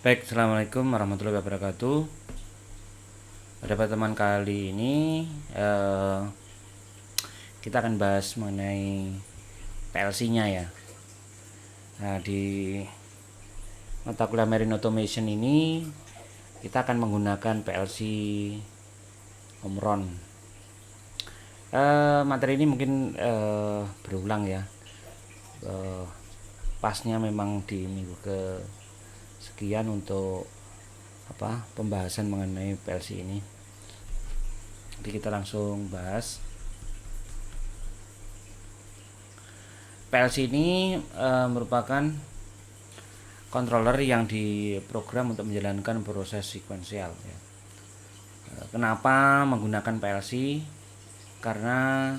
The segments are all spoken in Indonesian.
Baik, assalamualaikum warahmatullahi wabarakatuh. Pada pertemuan kali ini kita akan bahas mengenai PLC-nya ya. Nah, di mata kuliah Marine Automation ini kita akan menggunakan PLC Omron. Materi ini mungkin berulang ya. Pasnya memang di minggu ke sekian untuk pembahasan mengenai PLC ini. Jadi kita langsung bahas. PLC ini merupakan controller yang diprogram untuk menjalankan proses sekuensial ya. Kenapa menggunakan PLC? Karena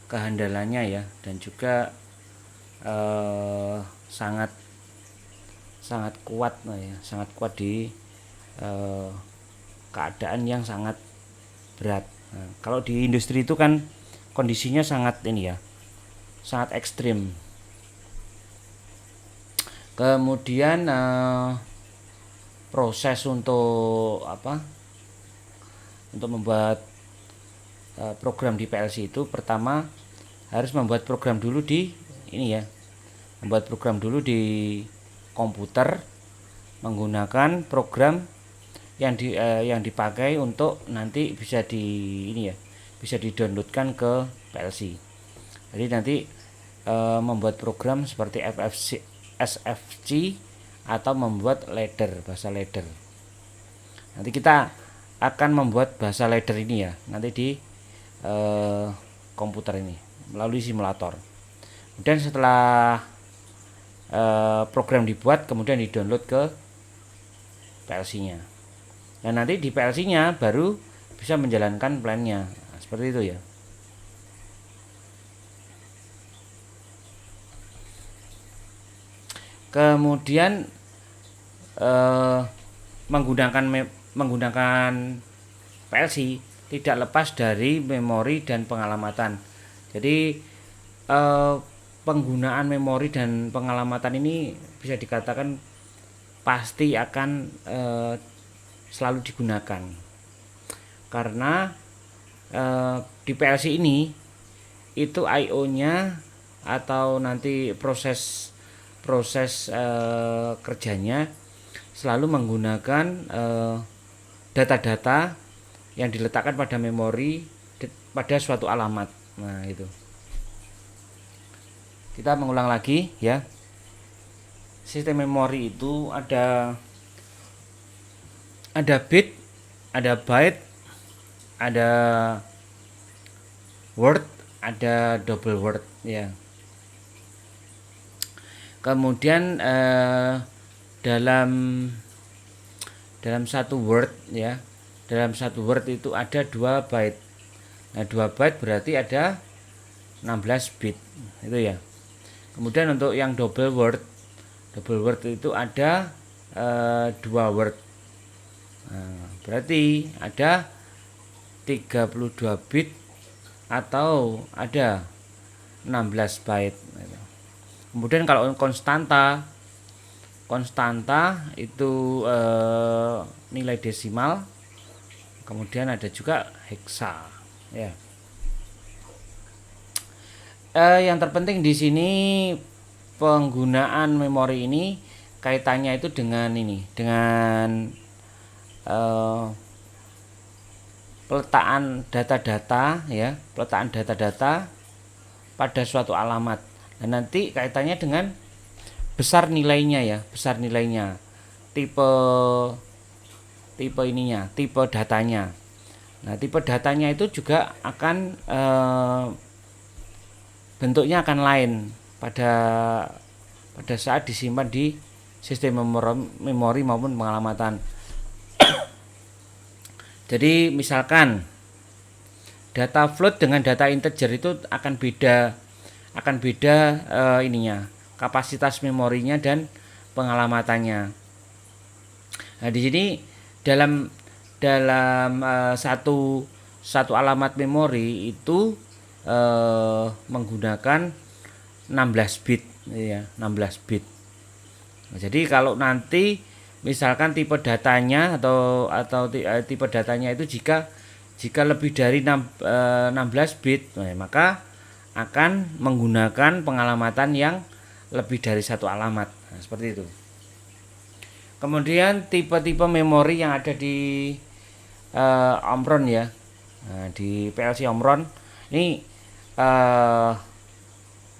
kehandalannya ya, dan juga sangat kuat ya, sangat kuat di keadaan yang sangat berat. Nah, kalau di industri itu kan kondisinya sangat ini ya, sangat ekstrim. Kemudian proses untuk untuk membuat program di PLC itu pertama harus membuat program dulu di ini ya, membuat program dulu di komputer menggunakan program yang dipakai untuk nanti bisa bisa didownloadkan ke PLC. Jadi nanti membuat program seperti SFC atau membuat ladder, bahasa ladder. Nanti kita akan membuat bahasa ladder ini ya, nanti di komputer ini melalui simulator. Kemudian setelah program dibuat, kemudian di-download ke PLC-nya. Dan nanti di PLC-nya baru bisa menjalankan plan-nya. Nah, seperti itu ya. Kemudian menggunakan PLC tidak lepas dari memori dan pengalamatan. Jadi penggunaan memori dan pengalamatan ini bisa dikatakan pasti akan selalu digunakan, karena di PLC ini itu I/O-nya atau nanti proses kerjanya selalu menggunakan data-data yang diletakkan pada memori pada suatu alamat. Nah, itu. Kita mengulang lagi ya. Sistem memori itu ada bit, ada byte, ada word, ada double word ya. Kemudian dalam satu word ya, dalam satu word itu ada 2 byte. Nah, 2 byte berarti ada 16 bit itu ya. Kemudian untuk yang double word itu ada 2 word. Nah, berarti ada 32 bit atau ada 16 byte. Kemudian kalau konstanta itu nilai desimal. Kemudian ada juga heksa ya. Yang terpenting di sini penggunaan memori ini kaitannya itu dengan peletakan data-data ya, peletakan data-data pada suatu alamat. Dan nanti kaitannya dengan besar nilainya ya, besar nilainya, tipe tipe datanya. Nah, tipe datanya itu juga akan bentuknya akan lain pada saat disimpan di sistem memori maupun pengalamatan. Jadi misalkan data float dengan data integer itu akan beda kapasitas memorinya dan pengalamatannya. Nah, di sini dalam satu alamat memori itu menggunakan 16 bit ya, 16 bit. Nah, jadi kalau nanti misalkan tipe datanya tipe datanya itu jika lebih dari 16 bit, maka akan menggunakan pengalamatan yang lebih dari satu alamat. Nah, seperti itu. Kemudian tipe-tipe memori yang ada di Omron ya. Nah, di PLC Omron ini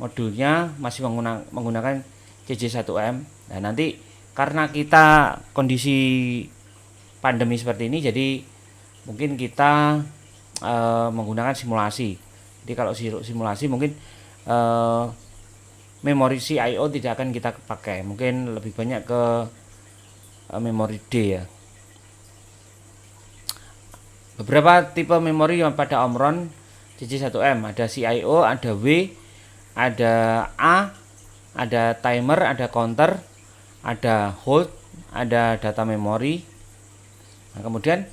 modulnya masih menggunakan CJ1M. Nah, nanti karena kita kondisi pandemi seperti ini, jadi mungkin kita menggunakan simulasi. Jadi kalau simulasi mungkin memori CIO tidak akan kita pakai, mungkin lebih banyak ke memori D ya. Beberapa tipe memori yang pada Omron CJ1M, ada CIO, ada W, ada A, ada timer, ada counter, ada hold, ada data memory. Nah, kemudian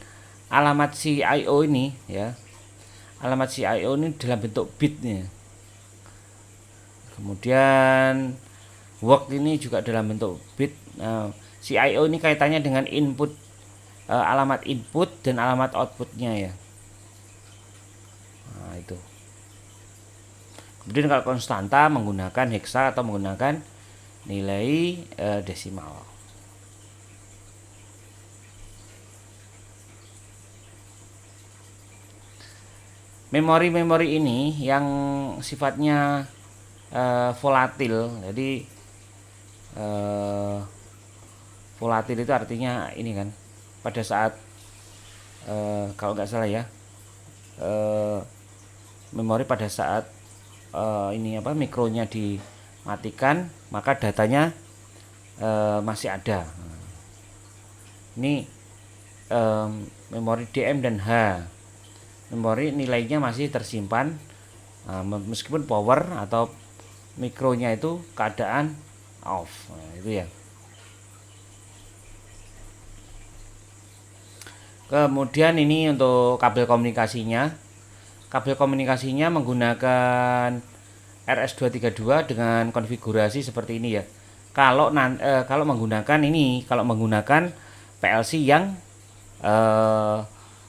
alamat CIO ini ya, alamat CIO ini dalam bentuk bitnya. Kemudian work ini juga dalam bentuk bit. Nah, CIO ini kaitannya dengan input, alamat input dan alamat outputnya ya. Nah, itu. Kemudian kalau konstanta menggunakan hexa atau menggunakan nilai desimal. Memori-memori ini yang sifatnya volatil. Jadi volatil itu artinya ini kan, pada saat kalau nggak salah ya, memori pada saat ini apa, mikronya dimatikan, maka datanya masih ada. Ini memori DM dan H. Memori nilainya masih tersimpan meskipun power atau mikronya itu keadaan off. Nah, itu ya. Kemudian ini untuk kabel komunikasinya. Kabel komunikasinya menggunakan RS232 dengan konfigurasi seperti ini ya. Kalau menggunakan PLC yang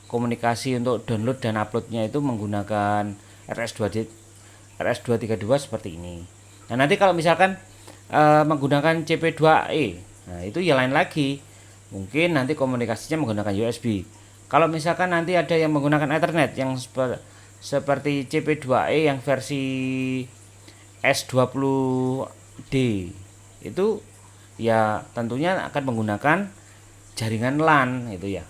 komunikasi untuk download dan uploadnya itu menggunakan RS232 seperti ini. Nah, nanti kalau misalkan menggunakan CP2E, nah itu ya lain lagi. Mungkin nanti komunikasinya menggunakan USB. Kalau misalkan nanti ada yang menggunakan Ethernet yang seperti CP2E yang versi S20D, itu ya tentunya akan menggunakan jaringan LAN itu ya.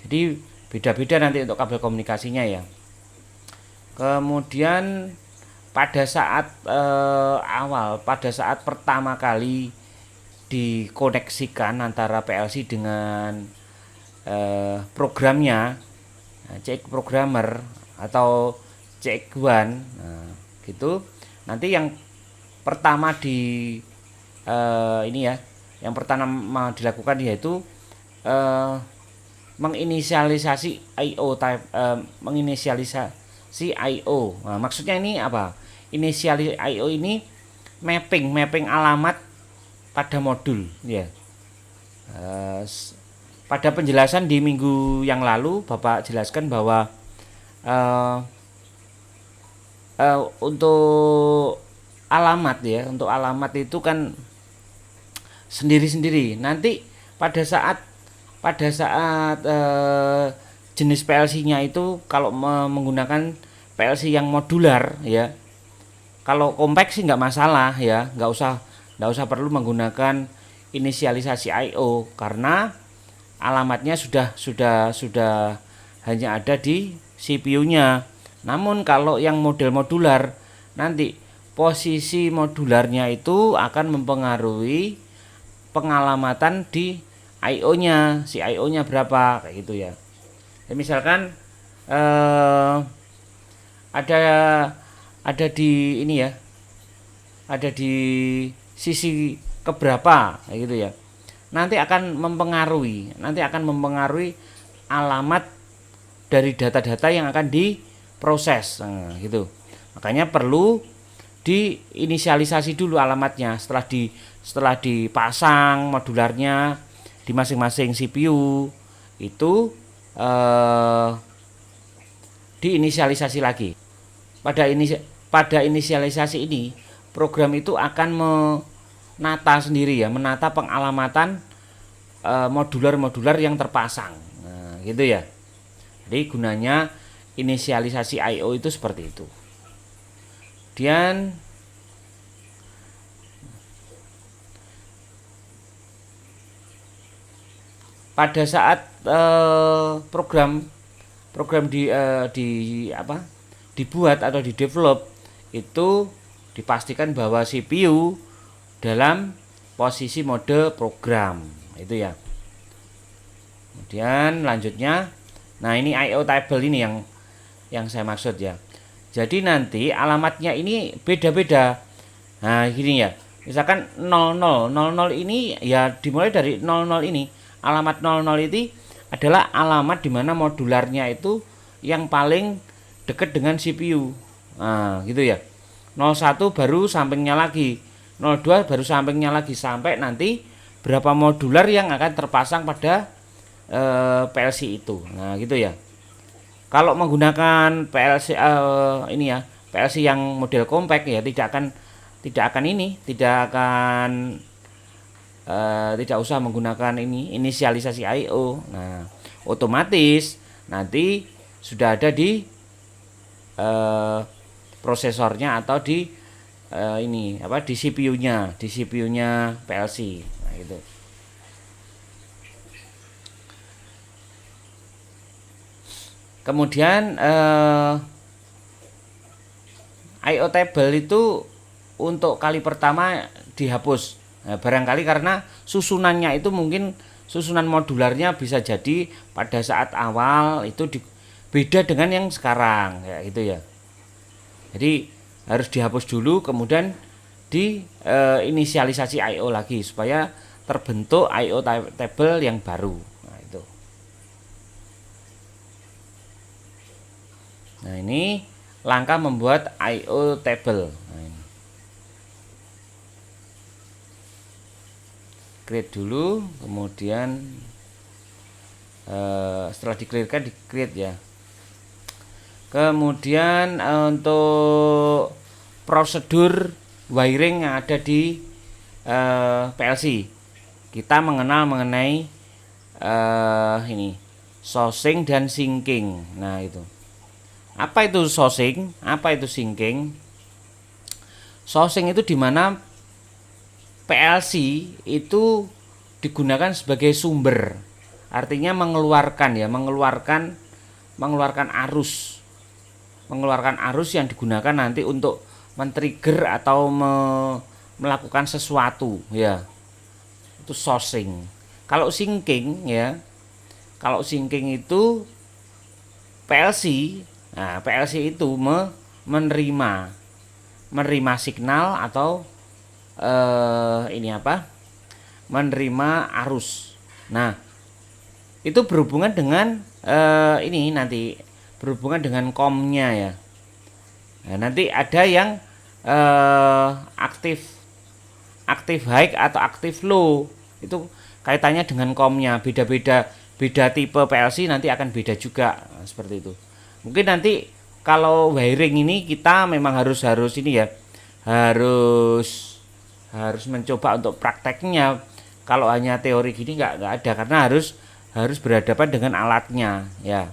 Jadi beda-beda nanti untuk kabel komunikasinya ya. Kemudian pada saat pada saat pertama kali dikoneksikan antara PLC dengan programnya, cek programmer atau cek one, nah, gitu. Nanti yang pertama ini ya, yang pertama dilakukan yaitu menginisialisasi IO type, menginisialisasi IO. Nah, maksudnya ini apa? Inisialis IO ini mapping alamat pada modul ya. Pada penjelasan di minggu yang lalu Bapak jelaskan bahwa untuk alamat ya, untuk alamat itu kan sendiri-sendiri. Nanti pada saat jenis PLC-nya itu kalau menggunakan PLC yang modular ya, kalau kompak sih nggak masalah ya, nggak usah perlu menggunakan inisialisasi IO karena alamatnya sudah hanya ada di CPU-nya. Namun kalau yang model modular, nanti posisi modularnya itu akan mempengaruhi pengalamatan di IO-nya, si IO-nya berapa kayak gitu ya. Jadi misalkan ada di ini ya, ada di sisi keberapa kayak gitu ya. Nanti akan mempengaruhi alamat dari data-data yang akan diproses, nah, gitu. Makanya perlu diinisialisasi dulu alamatnya setelah dipasang modularnya, di masing-masing CPU itu diinisialisasi lagi. Pada inisialisasi ini program itu akan menata sendiri ya, menata pengalamatan modular-modular yang terpasang. Nah, gitu ya. Jadi gunanya inisialisasi I/O itu seperti itu. Kemudian pada saat program dibuat atau di develop itu dipastikan bahwa CPU dalam posisi mode program itu ya. Kemudian lanjutnya, nah ini I/O table ini yang saya maksud ya. Jadi nanti alamatnya ini beda-beda. Nah gini ya, misalkan 00 ini ya dimulai dari 00 ini. Alamat 00 itu adalah alamat dimana modularnya itu yang paling dekat dengan CPU. Nah gitu ya. 01 baru sampingnya lagi, 02 baru sampingnya lagi, sampai nanti berapa modular yang akan terpasang pada PLC itu. Nah gitu ya. Kalau menggunakan PLC ini ya, PLC yang model compact ya, tidak usah menggunakan inisialisasi I/O. Nah, otomatis nanti sudah ada di prosesornya atau di di CPU-nya PLC. Nah, gitu. Kemudian I/O table itu untuk kali pertama dihapus. Nah, barangkali karena susunannya itu mungkin susunan modularnya bisa jadi pada saat awal itu beda dengan yang sekarang ya gitu ya. Jadi harus dihapus dulu, kemudian di inisialisasi I/O lagi supaya terbentuk I/O table yang baru. Nah, itu. Nah, ini langkah membuat I/O table. Nah, ini. Create dulu, kemudian setelah di-clearkan, di-create ya. Kemudian untuk prosedur wiring yang ada di PLC, kita mengenal mengenai sourcing dan syncing. Nah itu, apa itu sourcing, apa itu syncing? Sourcing itu dimana PLC itu digunakan sebagai sumber, artinya mengeluarkan arus yang digunakan nanti untuk men-trigger atau melakukan sesuatu ya. Itu sourcing. Kalau syncing ya, itu PLC. Nah, PLC itu menerima signal atau menerima arus. Nah, itu berhubungan dengan berhubungan dengan COM-nya ya. Nah, nanti ada yang aktif high atau aktif low. Itu kaitannya dengan COM-nya. Beda tipe PLC nanti akan beda juga. Nah, seperti itu. Mungkin nanti kalau wiring ini kita memang harus mencoba untuk prakteknya. Kalau hanya teori gini nggak ada, karena harus berhadapan dengan alatnya ya.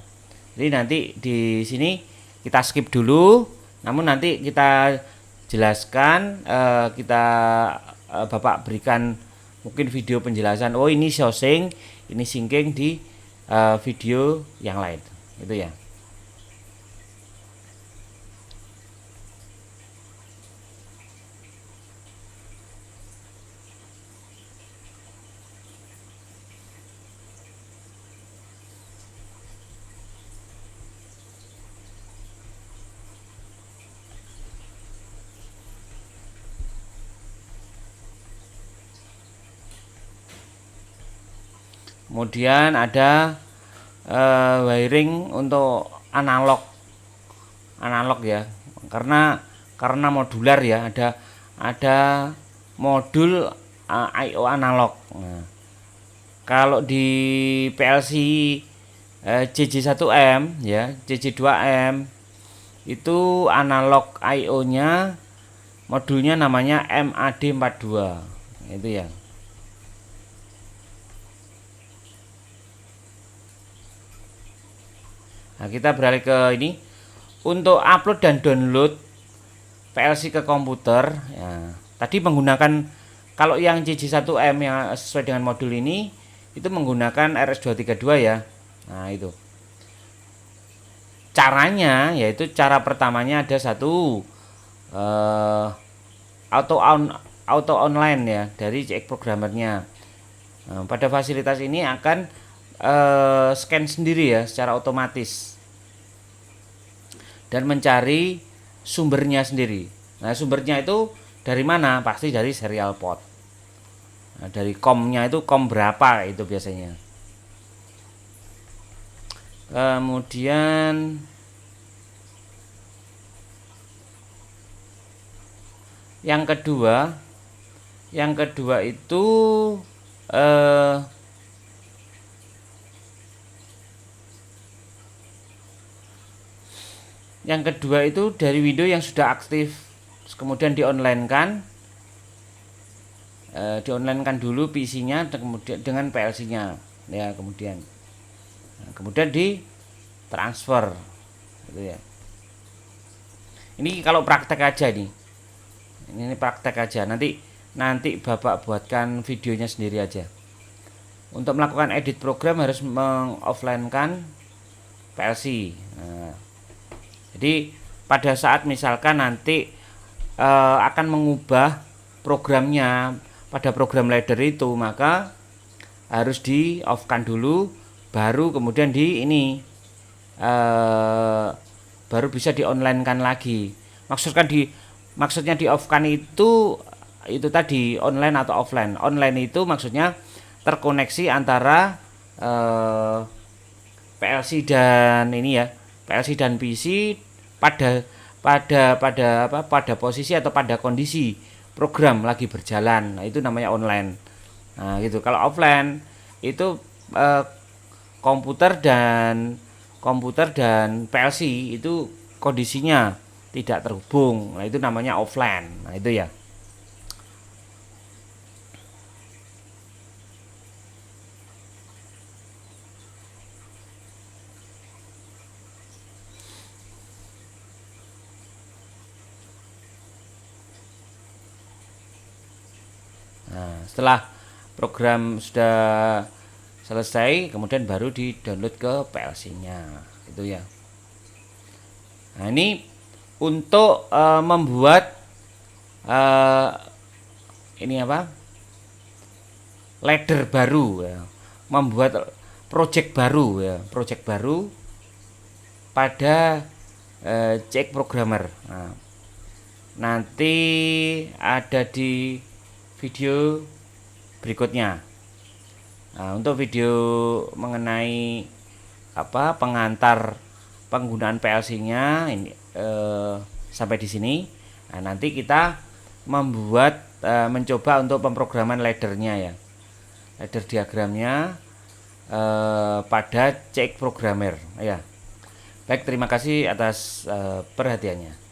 Jadi nanti di sini kita skip dulu, namun nanti kita jelaskan, Bapak berikan mungkin video penjelasan. Oh ini sourcing, ini syncing di video yang lain, itu ya. Kemudian ada wiring untuk analog ya, karena modular ya, ada modul I/O analog. Nah, Kalau di PLC JJ1M ya, JJ2M itu analog IO-nya modulnya namanya MAD42. Itu ya. Nah, kita beralih ke ini. Untuk upload dan download PLC ke komputer ya, tadi menggunakan, kalau yang JJ1M yang sesuai dengan modul ini itu menggunakan RS232 ya. Nah, itu caranya, yaitu cara pertamanya ada satu auto online ya dari CX programmernya. Nah, pada fasilitas ini akan scan sendiri ya secara otomatis dan mencari sumbernya sendiri. Nah, sumbernya itu dari mana? Pasti dari serial port. Nah, dari COM-nya itu COM berapa itu biasanya. Kemudian yang kedua itu yang kedua itu dari window yang sudah aktif, kemudian di online kan dulu PC-nya kemudian dengan PLC-nya ya, kemudian di transfer gitu ya. Ini kalau praktek aja nih, ini praktek aja, nanti Bapak buatkan videonya sendiri aja. Untuk melakukan edit program harus mengoffline-kan PLC. Nah, jadi pada saat misalkan nanti akan mengubah programnya pada program ladder itu, maka harus di off kan dulu, baru kemudian di ini baru bisa di online kan lagi. Maksudnya di off kan itu tadi online atau offline. Online itu maksudnya terkoneksi antara PLC dan ini ya, PLC dan PC pada posisi atau pada kondisi program lagi berjalan. Nah, itu namanya online. Nah, gitu. Kalau offline itu komputer dan PLC itu kondisinya tidak terhubung. Nah, itu namanya offline. Nah, itu ya. Nah, setelah program sudah selesai, kemudian baru di download ke PLC-nya, itu ya. Nah, ini untuk membuat ini apa? Ladder baru ya. Membuat project baru pada cek programmer. Nah, nanti ada di video berikutnya. Nah, untuk video mengenai pengantar penggunaan PLC-nya ini sampai di sini. Nah, nanti kita mencoba untuk pemrograman laddernya ya, ladder diagramnya pada cek programmer ya. Baik, terima kasih atas perhatiannya.